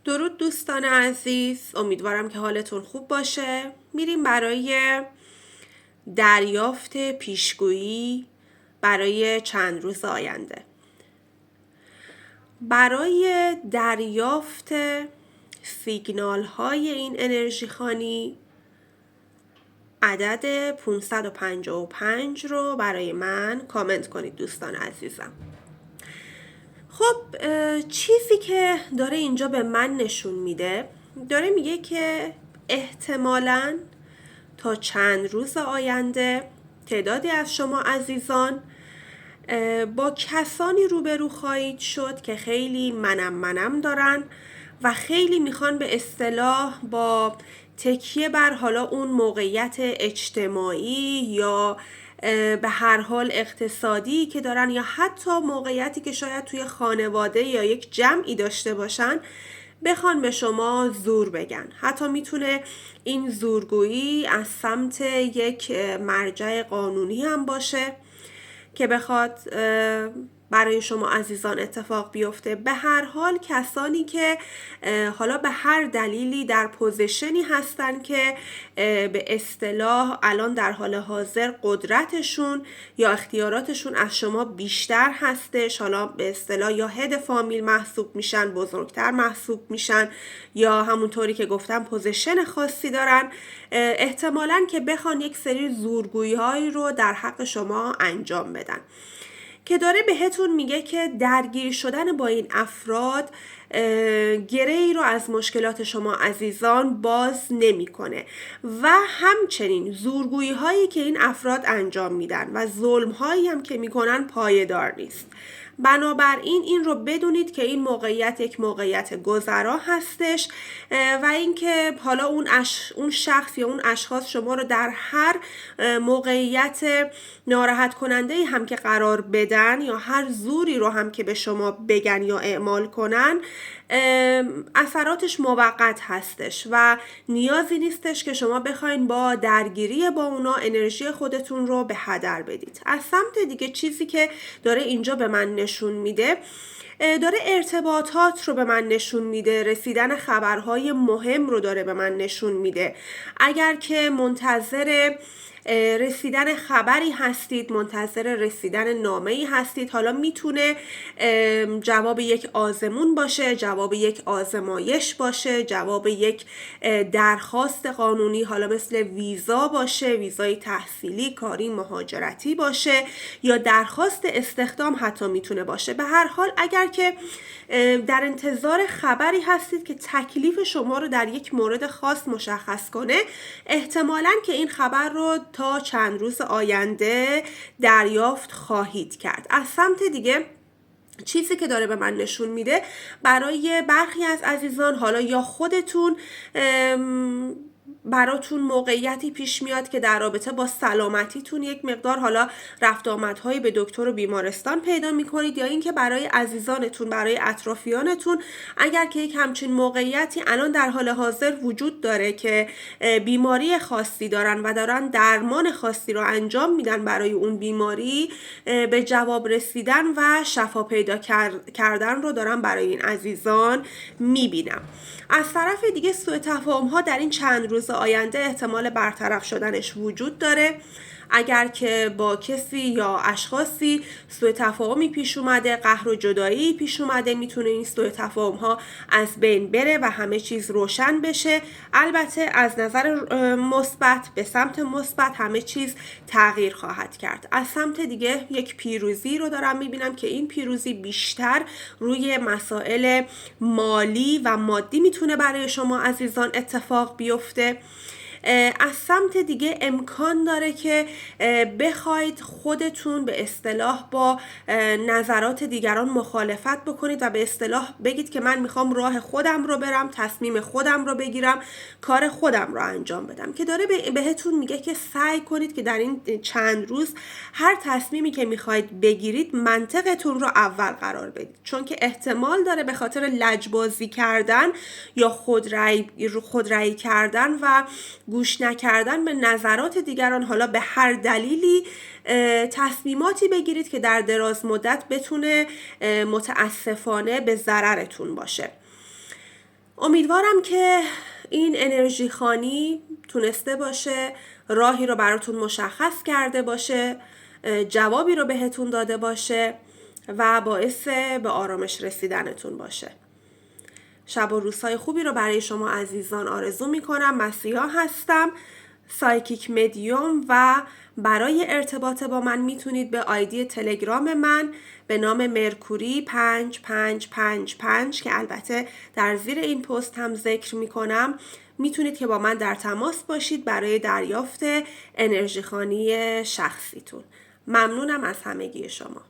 درود دوستان عزیز، امیدوارم که حالتون خوب باشه. میریم برای دریافت پیشگویی برای چند روز آینده. برای دریافت سیگنال های این انرژی خوانی عدد 555 رو برای من کامنت کنید دوستان عزیزم. خب چیزی که داره اینجا به من نشون میده، داره میگه که احتمالاً تا چند روز آینده تعدادی از شما عزیزان با کسانی روبرو خواهید شد که خیلی منم دارن و خیلی میخوان به اصطلاح با تکیه بر حالا اون موقعیت اجتماعی یا به هر حال اقتصادی که دارن یا حتی موقعیتی که شاید توی خانواده یا یک جمعی داشته باشن بخوان به شما زور بگن. حتی میتونه این زورگویی از سمت یک مرجع قانونی هم باشه که بخواد برای شما عزیزان اتفاق بیفته. به هر حال کسانی که حالا به هر دلیلی در پوزیشنی هستن که به اصطلاح الان در حال حاضر قدرتشون یا اختیاراتشون از شما بیشتر هستش، حالا به اصطلاح یا هد فامیل محسوب میشن، بزرگتر محسوب میشن، یا همونطوری که گفتم پوزیشن خاصی دارن، احتمالاً که بخوان یک سری زورگویی هایی رو در حق شما انجام بدن که داره بهتون میگه که درگیر شدن با این افراد گره‌ای رو از مشکلات شما عزیزان باز نمیکنه و همچنین زورگویی هایی که این افراد انجام میدن و ظلم هایی هم که میکنن پایدار نیست. بنابراین این رو بدونید که این موقعیت یک موقعیت گذرا هستش و اینکه حالا اون شخص یا اون اشخاص شما رو در هر موقعیت ناراحت کننده هم که قرار بدن یا هر زوری رو هم که به شما بگن یا اعمال کنن، اثراتش موقت هستش و نیازی نیستش که شما بخواین با درگیری با اونا انرژی خودتون رو به هدر بدید. از سمت دیگه چیزی که داره اینجا به من نشون میده، داره ارتباطات رو به من نشون میده، رسیدن خبرهای مهم رو داره به من نشون میده. اگر که منتظر رسیدن خبری هستید، منتظر رسیدن نامه‌ای هستید، حالا میتونه جواب یک آزمون باشه، جواب یک آزمایش باشه، جواب یک درخواست قانونی، حالا مثل ویزا باشه، ویزای تحصیلی، کاری، مهاجرتی باشه، یا درخواست استخدام حتی میتونه باشه. به هر حال اگر که در انتظار خبری هستید که تکلیف شما رو در یک مورد خاص مشخص کنه، احتمالاً که این خبر رو تا چند روز آینده دریافت خواهید کرد. از سمت دیگه چیزی که داره به من نشون میده، برای برخی از عزیزان حالا یا خودتون براتون موقعیتی پیش میاد که در رابطه با سلامتیتون یک مقدار حالا رفت آمدهایی به دکتر و بیمارستان پیدا میکنید، یا اینکه برای عزیزانتون، برای اطرافیانتون اگر که یک همچین موقعیتی الان در حال حاضر وجود داره که بیماری خاصی دارن و دارن درمان خاصی رو انجام میدن برای اون بیماری، به جواب رسیدن و شفا پیدا کردن رو دارن برای این عزیزان میبینم. از طرف دیگه سوء تفاهم ها در این چند روز آینده احتمال برطرف شدنش وجود داره. اگر که با کسی یا اشخاصی سوء تفاهمی پیش اومده، قهر و جدایی پیش اومده، میتونه این سوء تفاهم ها از بین بره و همه چیز روشن بشه. البته از نظر مثبت، به سمت مثبت همه چیز تغییر خواهد کرد. از سمت دیگه یک پیروزی رو دارم میبینم که این پیروزی بیشتر روی مسائل مالی و مادی میتونه برای شما عزیزان اتفاق بیفته. از سمت دیگه امکان داره که بخواید خودتون به اصطلاح با نظرات دیگران مخالفت بکنید و به اصطلاح بگید که من میخوام راه خودم رو برم، تصمیم خودم رو بگیرم، کار خودم رو انجام بدم، که داره بهتون میگه که سعی کنید که در این چند روز هر تصمیمی که میخواید بگیرید منطقتون رو اول قرار بدید، چون که احتمال داره به خاطر لجبازی کردن یا خودرأیی کردن و گوش نکردن به نظرات دیگران، حالا به هر دلیلی تصمیماتی بگیرید که در دراز مدت بتونه متاسفانه به ضررتون باشه. امیدوارم که این انرژی خوانی تونسته باشه راهی رو براتون مشخص کرده باشه، جوابی رو بهتون داده باشه و باعث به آرامش رسیدنتون باشه. شب و روزهای خوبی رو برای شما عزیزان آرزو میکنم. مسیحا هستم، سایکیک مدیوم، و برای ارتباط با من میتونید به آیدی تلگرام من به نام مرکوری 5555 که البته در زیر این پست هم ذکر میکنم میتونید که با من در تماس باشید برای دریافت انرژی خوانی شخصیتون. ممنونم از همگی شما.